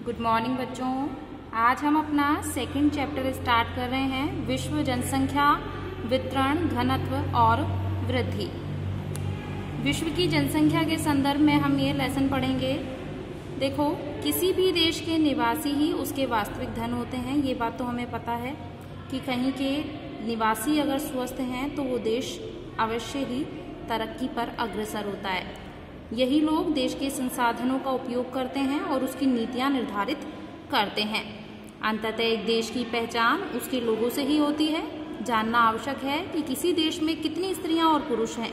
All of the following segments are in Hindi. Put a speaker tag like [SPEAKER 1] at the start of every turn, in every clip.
[SPEAKER 1] गुड मॉर्निंग बच्चों। आज हम अपना सेकंड चैप्टर स्टार्ट कर रहे हैं, विश्व जनसंख्या वितरण, घनत्व और वृद्धि। विश्व की जनसंख्या के संदर्भ में हम ये लेसन पढ़ेंगे। देखो, किसी भी देश के निवासी ही उसके वास्तविक धन होते हैं। ये बात तो हमें पता है कि कहीं के निवासी अगर स्वस्थ हैं तो वो देश अवश्य ही तरक्की पर अग्रसर होता है। यही लोग देश के संसाधनों का उपयोग करते हैं और उसकी नीतियां निर्धारित करते हैं। अंततः एक देश की पहचान उसके लोगों से ही होती है। जानना आवश्यक है कि किसी देश में कितनी स्त्रियां और पुरुष हैं,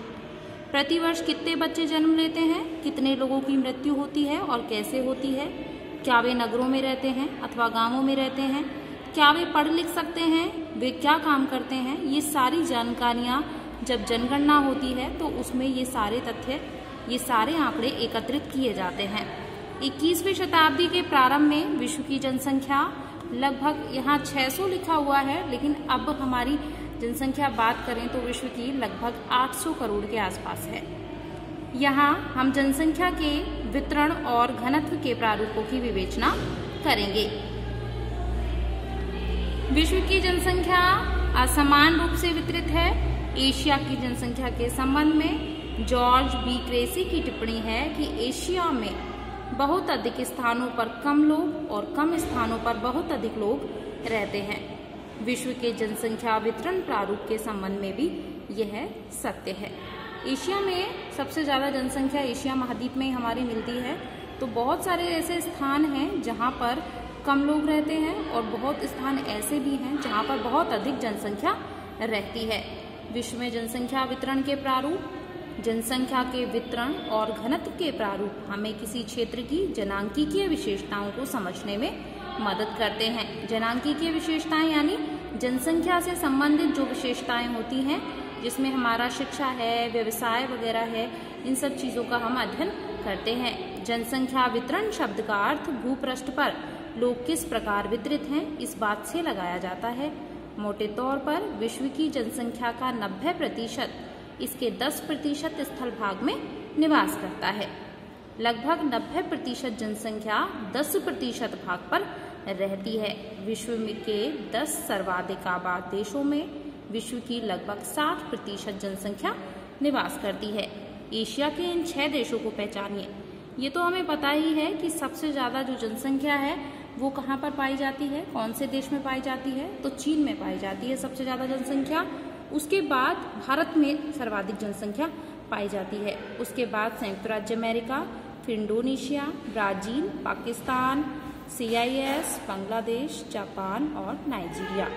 [SPEAKER 1] प्रतिवर्ष कितने बच्चे जन्म लेते हैं, कितने लोगों की मृत्यु होती है और कैसे होती है, क्या वे नगरों में रहते हैं अथवा गांवों में रहते हैं, क्या वे पढ़ लिख सकते हैं, वे क्या काम करते हैं। ये सारी जानकारियां जब जनगणना होती है तो उसमें ये सारे तथ्य, ये सारे आंकड़े एकत्रित किए जाते हैं। 21वीं शताब्दी के प्रारंभ में विश्व की जनसंख्या लगभग, यहाँ 600 लिखा हुआ है, लेकिन अब हमारी जनसंख्या बात करें तो विश्व की लगभग 800 करोड़ के आसपास है। यहाँ हम जनसंख्या के वितरण और घनत्व के प्रारूपों की विवेचना करेंगे। विश्व की जनसंख्या असमान रूप से वितरित है। एशिया की जनसंख्या के संबंध में जॉर्ज बी क्रेसी की टिप्पणी है कि एशिया में बहुत अधिक स्थानों पर कम लोग और कम स्थानों पर बहुत अधिक लोग रहते हैं। विश्व के जनसंख्या वितरण प्रारूप के संबंध में भी यह सत्य है। एशिया में सबसे ज्यादा जनसंख्या एशिया महाद्वीप में हमारी मिलती है, तो बहुत सारे ऐसे स्थान हैं जहां पर कम लोग रहते हैं और बहुत स्थान ऐसे भी हैं जहां पर बहुत अधिक जनसंख्या रहती है। विश्व में जनसंख्या वितरण के प्रारूप, जनसंख्या के वितरण और घनत्व के प्रारूप हमें किसी क्षेत्र की जनांकीय विशेषताओं को समझने में मदद करते हैं। जनांकीय विशेषताएं यानी जनसंख्या से संबंधित जो विशेषताएं होती हैं, जिसमें हमारा शिक्षा है, व्यवसाय वगैरह है, इन सब चीजों का हम अध्ययन करते हैं। जनसंख्या वितरण शब्द का अर्थ भूपृष्ठ पर लोग किस प्रकार वितरित हैं, इस बात से लगाया जाता है। मोटे तौर पर विश्व की जनसंख्या का 90% इसके 10% स्थल भाग में निवास करता है। लगभग 90% जनसंख्या 10% भाग पर रहती है। विश्व के 10 सर्वाधिक आबाद देशों में विश्व की लगभग 60% जनसंख्या निवास करती है। एशिया के इन 6 देशों को पहचानिए। ये तो हमें पता ही है कि सबसे ज्यादा जो जनसंख्या है वो कहाँ पर पाई जाती है, कौन से देश में पाई जाती है, तो चीन में पाई जाती है सबसे ज्यादा जनसंख्या। उसके बाद भारत में सर्वाधिक जनसंख्या पाई जाती है। उसके बाद संयुक्त राज्य अमेरिका, फिर Indonesia, Brazil, Pakistan, CIS, Bangladesh, Japan और नाइजीरिया।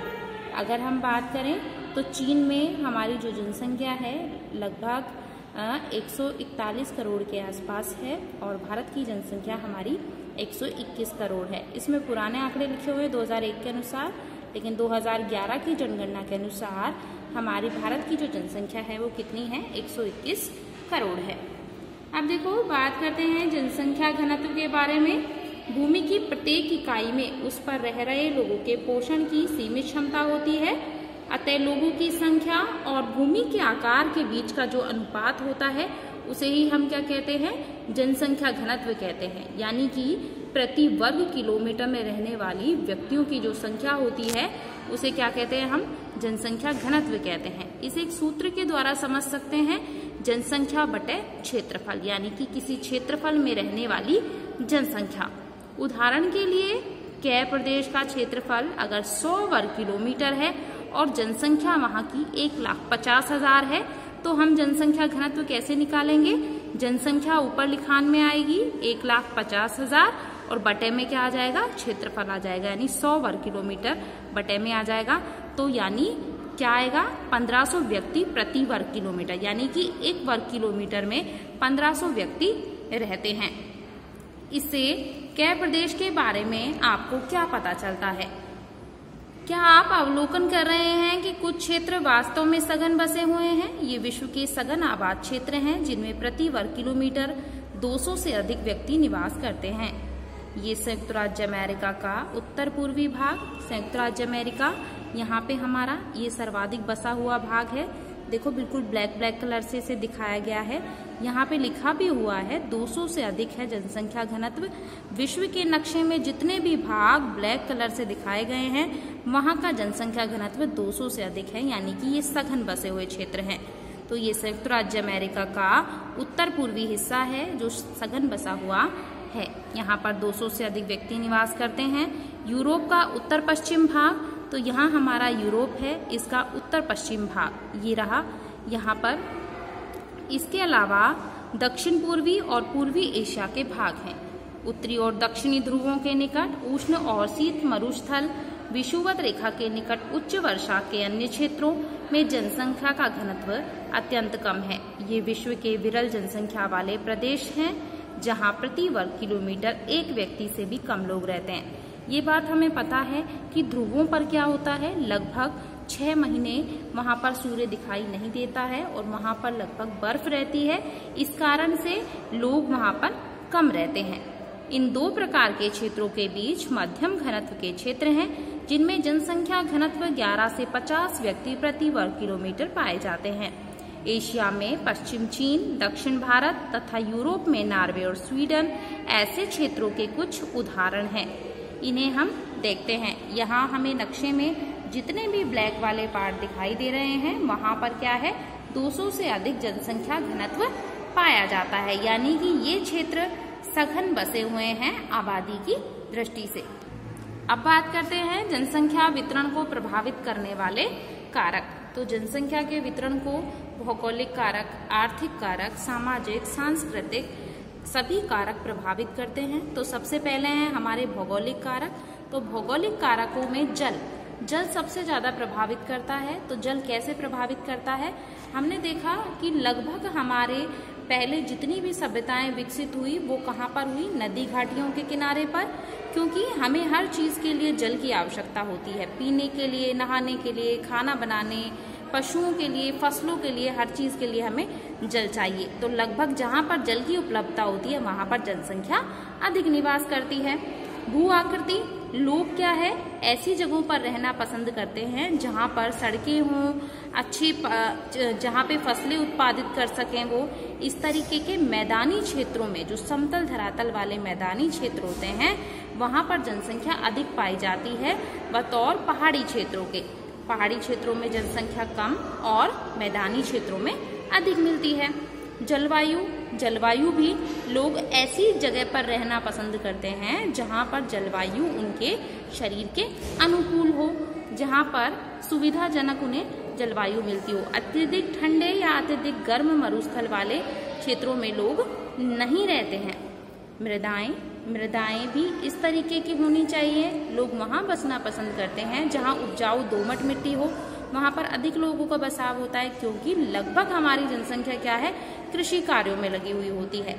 [SPEAKER 1] अगर हम बात करें तो चीन में हमारी जो जनसंख्या है लगभग 141 करोड़ के आसपास है और भारत की जनसंख्या हमारी 121 करोड़ है। इसमें पुराने आंकड़े लिखे हुए 2001 के अनुसार, लेकिन 2011 की जनगणना के अनुसार हमारी भारत की जो जनसंख्या है वो कितनी है, 121 करोड़ है। अब देखो, बात करते हैं जनसंख्या घनत्व के बारे में। भूमि की प्रत्येक इकाई में उस पर रह रहे लोगों के पोषण की सीमित क्षमता होती है। अतः लोगों की संख्या और भूमि के आकार के बीच का जो अनुपात होता है उसे ही हम क्या कहते हैं, जनसंख्या घनत्व कहते हैं। यानी कि प्रति वर्ग किलोमीटर में रहने वाली व्यक्तियों की जो संख्या होती है उसे क्या कहते हैं, हम जनसंख्या घनत्व कहते हैं। इसे एक सूत्र के द्वारा समझ सकते हैं, जनसंख्या बटे क्षेत्रफल, यानी कि किसी क्षेत्रफल में रहने वाली जनसंख्या। उदाहरण के लिए कै प्रदेश का क्षेत्रफल अगर 100 वर्ग किलोमीटर है और जनसंख्या वहां की 1,50,000 है, तो हम जनसंख्या घनत्व कैसे निकालेंगे। जनसंख्या ऊपर लिखान में आएगी 1,50,000 और बटे में क्या आ जाएगा, क्षेत्रफल आ जाएगा, यानी 100 वर्ग किलोमीटर बटे में आ जाएगा। तो यानी क्या आएगा, 1500 व्यक्ति प्रति वर्ग किलोमीटर, यानी कि 1 वर्ग किलोमीटर में 1500 व्यक्ति रहते हैं। इससे कै प्रदेश के बारे में आपको क्या पता चलता है। क्या आप अवलोकन कर रहे हैं कि कुछ क्षेत्र वास्तव में सघन बसे हुए हैं। ये विश्व के सघन आबाद क्षेत्र हैं जिनमें प्रति वर्ग किलोमीटर 200 से अधिक व्यक्ति निवास करते हैं। ये संयुक्त राज्य अमेरिका का उत्तर पूर्वी भाग, संयुक्त राज्य अमेरिका, यहाँ पे हमारा ये सर्वाधिक बसा हुआ भाग है। देखो, बिल्कुल ब्लैक कलर से इसे दिखाया गया है। यहाँ पे लिखा भी हुआ है 200 से अधिक है जनसंख्या घनत्व। विश्व के नक्शे में जितने भी भाग ब्लैक कलर से दिखाए गए हैं वहाँ का जनसंख्या घनत्व 200 से अधिक है, यानी कि ये सघन बसे हुए क्षेत्र हैं। तो ये संयुक्त राज्य अमेरिका का उत्तर पूर्वी हिस्सा है जो सघन बसा हुआ है। यहाँ पर 200 से अधिक व्यक्ति निवास करते हैं। यूरोप का उत्तर पश्चिम भाग, तो यहाँ हमारा यूरोप है, इसका उत्तर पश्चिम भाग ये रहा यहाँ पर। इसके अलावा दक्षिण पूर्वी और पूर्वी एशिया के भाग हैं। उत्तरी और दक्षिणी ध्रुवों के निकट उष्ण और शीत मरुस्थल, विषुवत रेखा के निकट उच्च वर्षा के अन्य क्षेत्रों में जनसंख्या का घनत्व अत्यंत कम है। ये विश्व के विरल जनसंख्या वाले प्रदेश हैं जहां प्रति वर्ग किलोमीटर एक व्यक्ति से भी कम लोग रहते हैं। ये बात हमें पता है कि ध्रुवों पर क्या होता है, लगभग 6 महीने वहां पर सूर्य दिखाई नहीं देता है और वहां पर लगभग बर्फ रहती है। इस कारण से लोग वहां पर कम रहते हैं। इन दो प्रकार के क्षेत्रों के बीच मध्यम घनत्व के क्षेत्र हैं जिनमें जनसंख्या घनत्व 11 से 50 व्यक्ति प्रति वर्ग किलोमीटर पाए जाते हैं। एशिया में पश्चिम चीन, दक्षिण भारत तथा यूरोप में नॉर्वे और स्वीडन ऐसे क्षेत्रों के कुछ उदाहरण हैं। इन्हें हम देखते हैं। यहाँ हमें नक्शे में जितने भी ब्लैक वाले पार्ट दिखाई दे रहे हैं वहां पर क्या है, 200 से अधिक जनसंख्या घनत्व पाया जाता है, यानी कि ये क्षेत्र सघन बसे हुए हैं आबादी की दृष्टि से। अब बात करते हैं जनसंख्या वितरण को प्रभावित करने वाले कारक। तो जनसंख्या के वितरण को भौगोलिक कारक, आर्थिक कारक, सामाजिक, सांस्कृतिक सभी कारक प्रभावित करते हैं। तो सबसे पहले हैं हमारे भौगोलिक कारक। तो भौगोलिक कारकों में जल सबसे ज्यादा प्रभावित करता है। तो जल कैसे प्रभावित करता है, हमने देखा कि लगभग हमारे पहले जितनी भी सभ्यताएं विकसित हुई वो कहाँ पर हुई, नदी घाटियों के किनारे पर, क्योंकि हमें हर चीज के लिए जल की आवश्यकता होती है। पीने के लिए, नहाने के लिए, खाना बनाने, पशुओं के लिए, फसलों के लिए, हर चीज के लिए हमें जल चाहिए। तो लगभग जहाँ पर जल की उपलब्धता होती है वहां पर जनसंख्या अधिक निवास करती है। भू आकृति, लोग क्या है, ऐसी जगहों पर रहना पसंद करते हैं जहां पर सड़कें हों, अच्छी जहां पे फसलें उत्पादित कर सकें वो। इस तरीके के मैदानी क्षेत्रों में, जो समतल धरातल वाले मैदानी क्षेत्र होते हैं वहां पर जनसंख्या अधिक पाई जाती है बतौर पहाड़ी क्षेत्रों के। पहाड़ी क्षेत्रों में जनसंख्या कम और मैदानी क्षेत्रों में अधिक मिलती है। जलवायु भी लोग ऐसी जगह पर रहना पसंद करते हैं जहां पर जलवायु उनके शरीर के अनुकूल हो, जहां पर सुविधाजनक उन्हें जलवायु मिलती हो। अत्यधिक ठंडे या अत्यधिक गर्म मरुस्थल वाले क्षेत्रों में लोग नहीं रहते हैं। मृदाएं भी इस तरीके की होनी चाहिए। लोग वहां बसना पसंद करते हैं जहां उपजाऊ दोमट मिट्टी हो, वहां पर अधिक लोगों का बसाव होता है, क्योंकि लगभग हमारी जनसंख्या क्या है, कृषि कार्यों में लगी हुई होती है।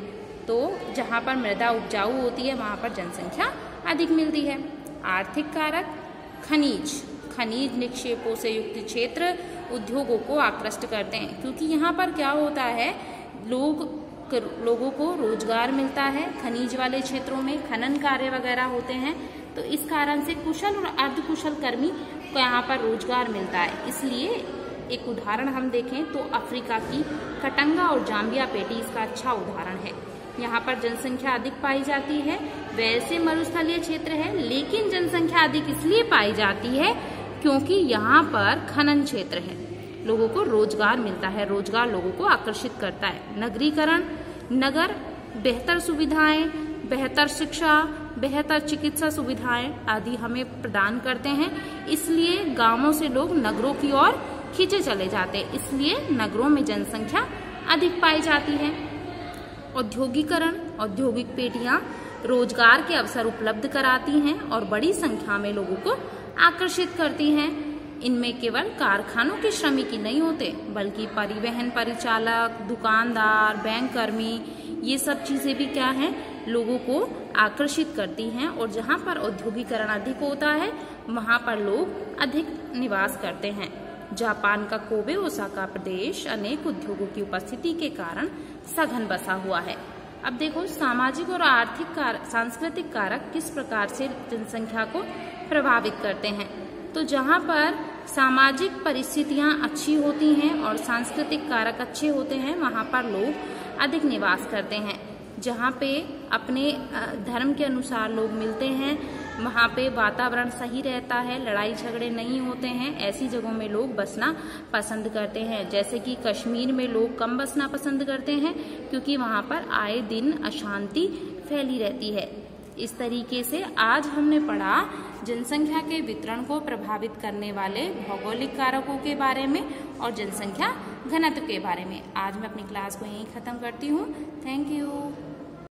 [SPEAKER 1] तो जहां पर मृदा उपजाऊ होती है वहां पर जनसंख्या अधिक मिलती है। आर्थिक कारक, खनिज निक्षेपों से युक्त क्षेत्र उद्योगों को आकृष्ट करते हैं, क्योंकि यहाँ पर क्या होता है, लोगों को रोजगार मिलता है। खनिज वाले क्षेत्रों में खनन कार्य वगैरह होते हैं, तो इस कारण से कुशल और अर्धकुशल कर्मी को यहाँ पर रोजगार मिलता है। इसलिए एक उदाहरण हम देखें तो अफ्रीका की कटंगा और जाम्बिया पेटी इसका अच्छा उदाहरण है। यहाँ पर जनसंख्या अधिक पाई जाती है। वैसे मरुस्थलीय क्षेत्र है, लेकिन जनसंख्या अधिक इसलिए पाई जाती है क्योंकि यहाँ पर खनन क्षेत्र है, लोगों को रोजगार मिलता है, रोजगार लोगों को आकर्षित करता है। नगरीकरण, नगर बेहतर सुविधाएं, बेहतर शिक्षा, बेहतर चिकित्सा सुविधाएं आदि हमें प्रदान करते हैं, इसलिए गांवों से लोग नगरों की ओर खींचे चले जाते हैं, इसलिए नगरों में जनसंख्या अधिक पाई जाती है। औद्योगिकरण, औद्योगिक पेटियां रोजगार के अवसर उपलब्ध कराती हैं और बड़ी संख्या में लोगों को आकर्षित करती हैं। इनमें केवल कारखानों के श्रमिक ही नहीं होते, बल्कि परिवहन परिचालक, दुकानदार, बैंक कर्मी, ये सब चीजें भी क्या हैं, लोगों को आकर्षित करती हैं। और जहां पर औद्योगिकरण अधिक होता है वहां पर लोग अधिक निवास करते हैं। जापान का कोबे ओसाका प्रदेश अनेक उद्योगों की उपस्थिति के कारण सघन बसा हुआ है। अब देखो, सामाजिक और आर्थिक सांस्कृतिक कारक किस प्रकार से जनसंख्या को प्रभावित करते हैं। तो जहां पर सामाजिक परिस्थितियां अच्छी होती हैं और सांस्कृतिक कारक अच्छे होते हैं वहां पर लोग अधिक निवास करते हैं। जहाँ पे अपने धर्म के अनुसार लोग मिलते हैं, वहाँ पे वातावरण सही रहता है, लड़ाई झगड़े नहीं होते हैं, ऐसी जगहों में लोग बसना पसंद करते हैं। जैसे कि कश्मीर में लोग कम बसना पसंद करते हैं क्योंकि वहाँ पर आए दिन अशांति फैली रहती है। इस तरीके से आज हमने पढ़ा जनसंख्या के वितरण को प्रभावित करने वाले भौगोलिक कारकों के बारे में और जनसंख्या घनत्व के बारे में। आज मैं अपनी क्लास को यहीं ख़त्म करती हूँ। Thank you.